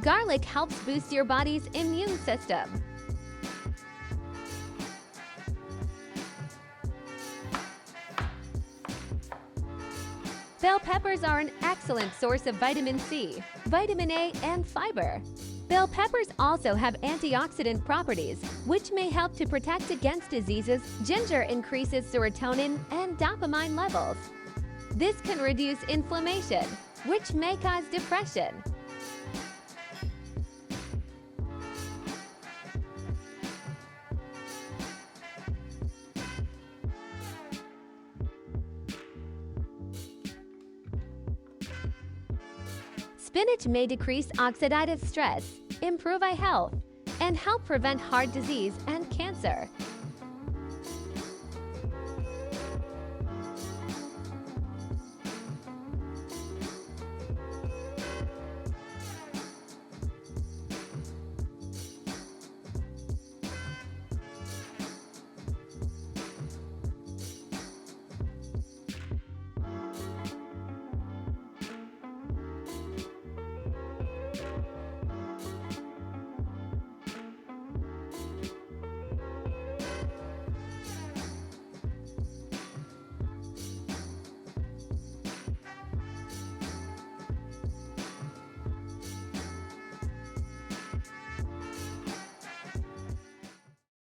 Garlic helps boost your body's immune system. Bell peppers are an excellent source of vitamin C, vitamin A, and fiber. Bell peppers also have antioxidant properties, which may help to protect against diseases. Ginger increases serotonin and dopamine levels. This can reduce inflammation, which may cause depression. Spinach may decrease oxidative stress, improve eye health, and help prevent heart disease and cancer.